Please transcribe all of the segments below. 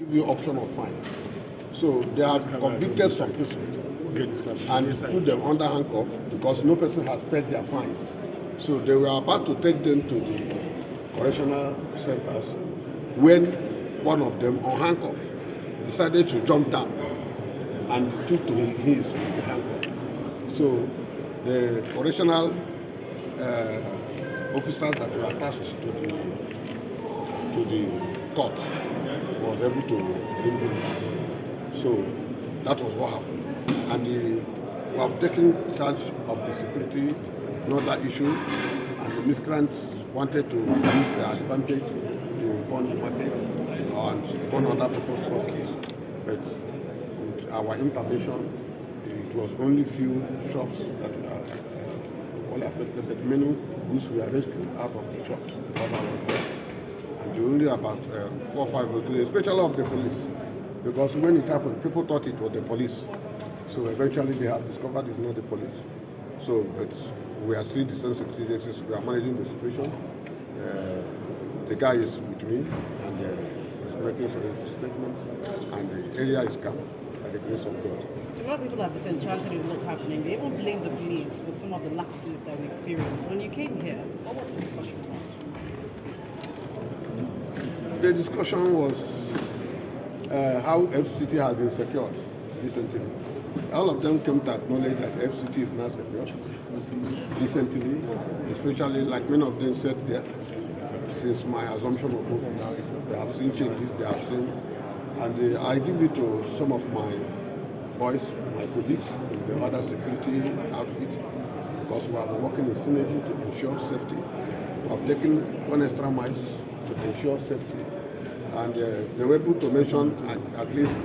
give you option of fine. So they have convicted some people and put them under handcuff because no person has paid their fines. So they were about to take them to the correctional centers when one of them, on handcuff, decided to jump down and took to his handcuff. So the correctional officers that were attached to the court was able to bring him. So that was what happened. And we have taken charge of the security, another issue, and the miscreants wanted to use their advantage to burn the market and burn other people's properties. But with our intervention, it was only few shops that were all affected, but many goods were rescued out of the shops because I was there. And only about 4 or 5 vehicles, especially of the police, because when it happened, people thought it was the police. So eventually they have discovered it's not the police. So, but we are still the same security agencies. We are managing the situation. The guy is with me and he's making some statements, and the area is calm by the grace of God. A lot of people are disenchanted with what's happening. They even blame the police for some of the lapses that we experienced. When you came here, what was the discussion about? The discussion was how FCT has been secured recently. All of them came to acknowledge that FCT is not secured recently, especially like many of them said there, since my assumption of office, they have seen changes, they have seen, and I give it to some of my boys, my colleagues in the other security outfit, because we have been working in synergy to ensure safety. We have taken one extra mile to ensure safety, and they were able to mention at least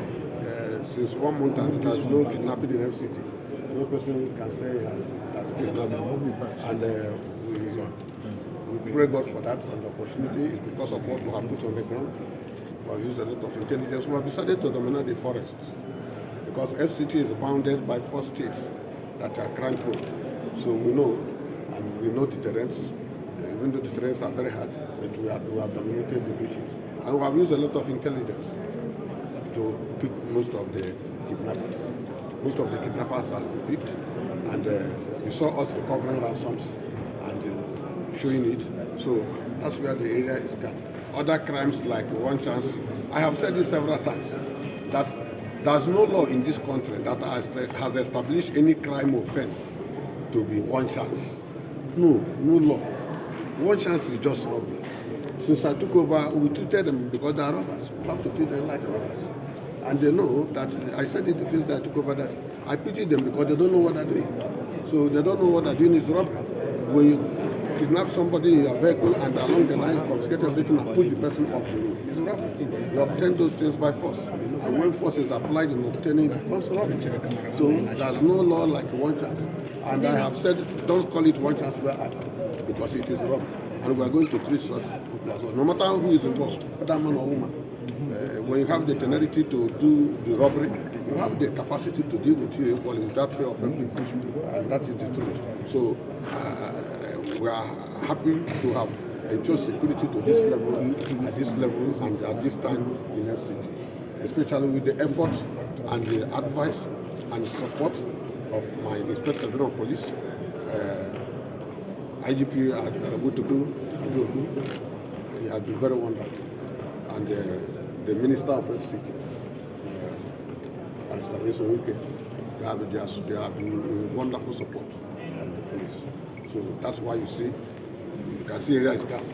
since 1 month and there's no kidnapping in FCT. No person can say that kidnapping. And we pray God for that, for the opportunity. It's because of what we have put on the ground. We have used a lot of intelligence. We have decided to dominate the forest because FCT is bounded by 4 states that are crime prone. So we know, and we know the terrains, even though the terrains are very hard, but we have dominated the beaches. And we have used a lot of intelligence to pick most of the kidnappers. Most of the kidnappers are picked, and you saw us recovering ransoms and showing it. So that's where the area is calm. Other crimes like one chance, I have said it several times, that there's no law in this country that has established any crime offense to be one chance. No law. One chance is just robbery. Since I took over, we treated them because they are robbers. We have to treat them like robbers. And they know that, I said it the first day I took over, that I pity them because they don't know what they're doing. So they don't know what they're doing is robbery. When you kidnap somebody in your vehicle and along the line you confiscate everything and put the person off the road, it's robbery. You obtain those things by force. And when force is applied in obtaining, it becomes robbery. So there's no law like one chance. And I have said, don't call it one chance where I am, because it is robbery. And we are going to treat such people as well. No matter who is involved, whether man or woman. When you have the temerity to do the robbery, you have the capacity to deal with you equally without fear of implication, and that is the truth. So we are happy to have ensured security to this level, at this level, and at this time in FCT, especially with the efforts and the advice and support of my Inspector General of Police, IGP Abuja. He has been very wonderful, and the Minister of FCT, they have been wonderful support of the police. So that's why you can see area is calm.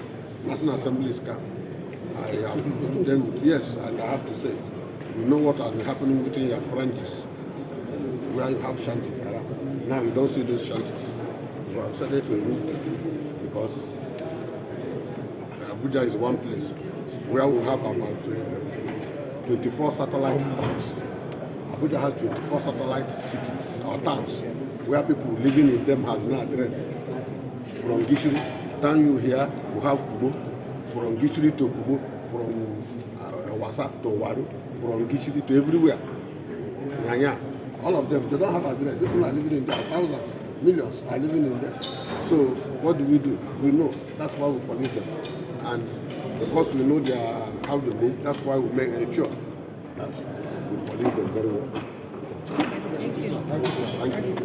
National Assembly is calm. I have dealt with, yes, and I have to say it. You know what has been happening within your fringes, where you have shanties around. Now you don't see those shanties. You have decided to remove them because Abuja is one place where we have about 24 satellite towns. Abuja has 24 satellite cities or towns where people living in them has no address. From Gishiri, down you here, we have Kubo. From Gishiri to Kubo, from Wasa to Waru, from Gishiri to everywhere. Nyanya, all of them, they don't have address. People are living in there, thousands, millions are living in there. So what do? We know. That's why we police them. And because we know how they move, that's why we make sure that we police them very well. Thank you. Thank you.